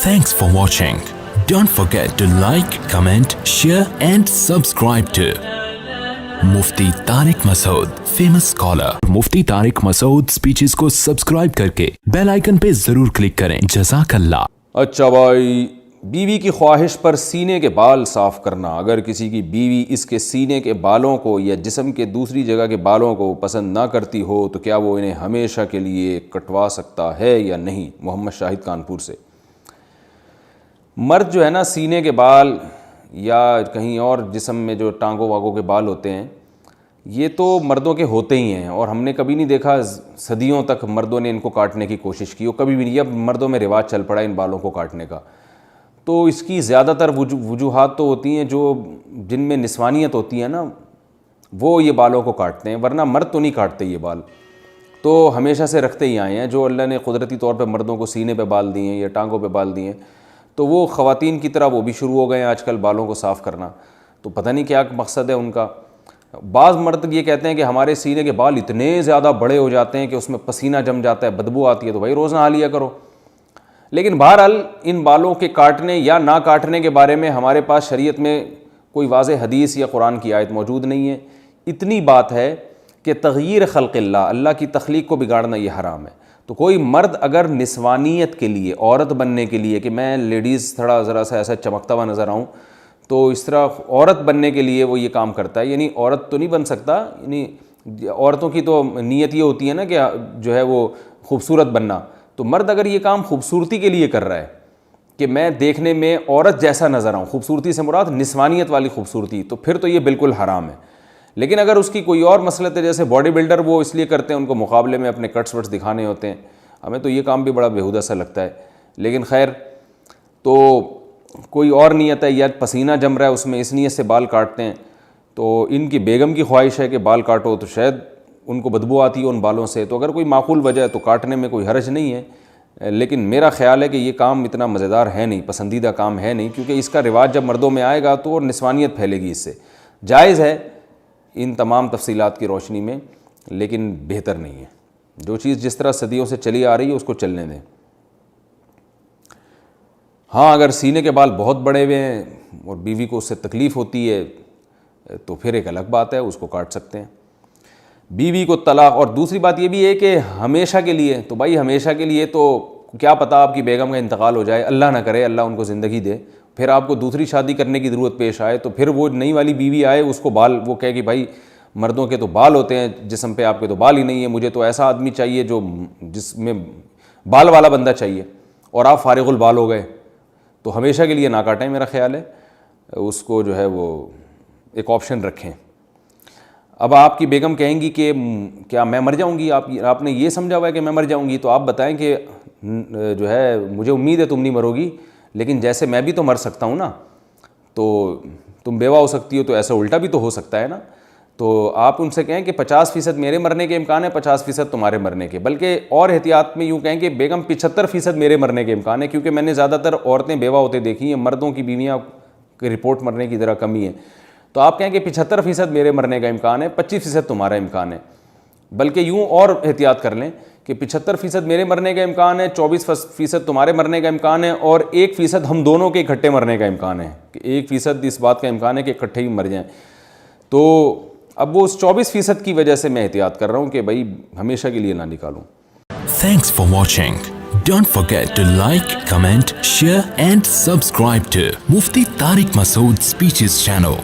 Thanks for watching. Don't forget to like, comment, share and subscribe to Mufti Tariq Masood, famous scholar. Mufti Tariq Masood speeches को subscribe करके bell icon पे जरूर click करें. जज़ाकल्लाह. अच्छा भाई, बीवी की ख्वाहिश पर सीने के बाल साफ़ करना. अगर किसी की बीवी इसके सीने के बालों को या जिस्म के दूसरी जगह के बालों को पसंद ना करती हो तो क्या वो इन्हें हमेशा के लिए कटवा सकता है या नहीं? मोहम्मद शाहिद कानपुर से. मर्द जो है ना, सीने के बाल या कहीं और जिस्म में जो टांगों वागों के बाल होते हैं, ये तो मर्दों के होते ही हैं और हमने कभी नहीं देखा सदियों तक मर्दों ने इनको काटने की कोशिश की, और कभी भी नहीं. अब मर्दों में रिवाज चल पड़ा इन बालों को काटने का. तो इसकी ज़्यादातर वजूहात तो होती हैं जो जिनमें निस्वानियत होती है ना, वो ये बालों को काटते हैं, वरना मर्द तो नहीं काटते ये बाल. तो हमेशा से रखते ही आए हैं. जो अल्लाह ने कुदरती तौर पे मर्दों को सीने पे बाल दिए हैं या टांगों पे बाल दिए हैं, तो वो ख़वातीन की तरह वो भी शुरू हो गए हैं आजकल बालों को साफ़ करना. तो पता नहीं क्या मकसद है उनका. बाज़ मर्द ये कहते हैं कि हमारे सीने के बाल इतने ज़्यादा बड़े हो जाते हैं कि उसमें पसीना जम जाता है, बदबू आती है. तो भाई रोज़ नहा लिया करो. लेकिन बहरहाल इन बालों के काटने या ना काटने के बारे में हमारे पास शरीयत में कोई वाज़ेह हदीस या कुरान की आयत मौजूद नहीं है. इतनी बात है कि तग़यीर ख़ल्क़िल्लाह, अल्लाह की तख्लीक को बिगाड़ना ये हराम है. तो कोई मर्द अगर निस्वानियत के लिए, औरत बनने के लिए, कि मैं लेडीज़ थोड़ा ज़रा सा ऐसा चमकता हुआ नज़र आऊँ, तो इस तरह औरत बनने के लिए वो ये काम करता है. यानी औरत तो नहीं बन सकता, यानी औरतों की तो नीयत ये होती है ना कि जो है वो खूबसूरत बनना. तो मर्द अगर ये काम खूबसूरती के लिए कर रहा है कि मैं देखने में औरत जैसा नज़र आऊँ, खूबसूरती से मुराद निस्वानियत वाली खूबसूरती, तो फिर तो ये बिल्कुल हराम है. लेकिन अगर उसकी कोई और मसलत है, जैसे बॉडी बिल्डर वो इसलिए करते हैं, उनको मुकाबले में अपने कट्स वट्स दिखाने होते हैं, हमें तो ये काम भी बड़ा बेहुदा सा लगता है. लेकिन खैर, तो कोई और नीयत है या पसीना जम रहा है उसमें, इस नीयत से बाल काटते हैं. तो इनकी बेगम की ख्वाहिश है कि बाल काटो, तो शायद उनको बदबू आती है उन बालों से. तो अगर कोई माकूल वजह है तो काटने में कोई हर्ज नहीं है. लेकिन मेरा ख़्याल है कि ये काम इतना मज़ेदार है नहीं, पसंदीदा काम है नहीं, क्योंकि इसका रिवाज जब मर्दों में आएगा तो और निस्वानियत फैलेगी इससे. जायज़ है इन तमाम तफसीलात की रोशनी में, लेकिन बेहतर नहीं है. जो चीज़ जिस तरह सदियों से चली आ रही है उसको चलने दें. हाँ, अगर सीने के बाल बहुत बड़े हुए हैं और बीवी को उससे तकलीफ़ होती है तो फिर एक अलग बात है, उसको काट सकते हैं. बीवी को तलाक. और दूसरी बात ये भी है कि हमेशा के लिए, तो भाई हमेशा के लिए तो क्या पता आपकी बेगम का इंतकाल हो जाए, अल्लाह ना करे, अल्लाह उनको ज़िंदगी दे, फिर आपको दूसरी शादी करने की ज़रूरत पेश आए, तो फिर वो नई वाली बीवी आए, उसको बाल, वो कहे कि भाई मर्दों के तो बाल होते हैं जिस्म पे, आपके तो बाल ही नहीं है, मुझे तो ऐसा आदमी चाहिए जो जिसमें बाल वाला बंदा चाहिए, और आप फारिगुल बाल हो गए. तो हमेशा के लिए ना काटें, मेरा ख़्याल है. उसको जो है वो एक ऑप्शन रखें. अब आपकी बेगम कहेंगी कि क्या मैं मर जाऊंगी, आपने ये समझा हुआ है कि मैं मर जाऊंगी, तो आप बताएं कि जो है मुझे उम्मीद है तुम नहीं मरोगी, लेकिन जैसे मैं भी तो मर सकता हूँ ना, तो तुम बेवा हो सकती हो, तो ऐसा उल्टा भी तो हो सकता है ना. तो आप उनसे कहें कि 50% मेरे मरने के इम्कान है, 50% तुम्हारे मरने के. बल्कि और एहतियात में यूँ कहें कि बेगम 75% मेरे मरने के इम्कान है, क्योंकि मैंने ज़्यादातर औरतें बेवा होते देखी हैं, मर्दों की बीवियाँ की रिपोर्ट मरने की ज़रा कमी है. तो आप कहें कि 75% मेरे मरने का इम्कान है, 25% तुम्हारा इम्कान है. बल्कि यूँ और एहतियात कर लें कि 75% मेरे मरने का इम्कान है, 24% तुम्हारे मरने का इम्कान है, और 1% हम दोनों के इकट्ठे मरने का इम्कान है, कि 1% इस बात का इम्कान है कि इकट्ठे ही मर जाएं. तो अब वो उस 24% की वजह से मैं एहतियात कर रहा हूँ कि भाई हमेशा के लिए ना निकालूँ. Thanks for watching. Don't forget to like, comment, share and subscribe to Mufti Tariq Masood Speeches channel.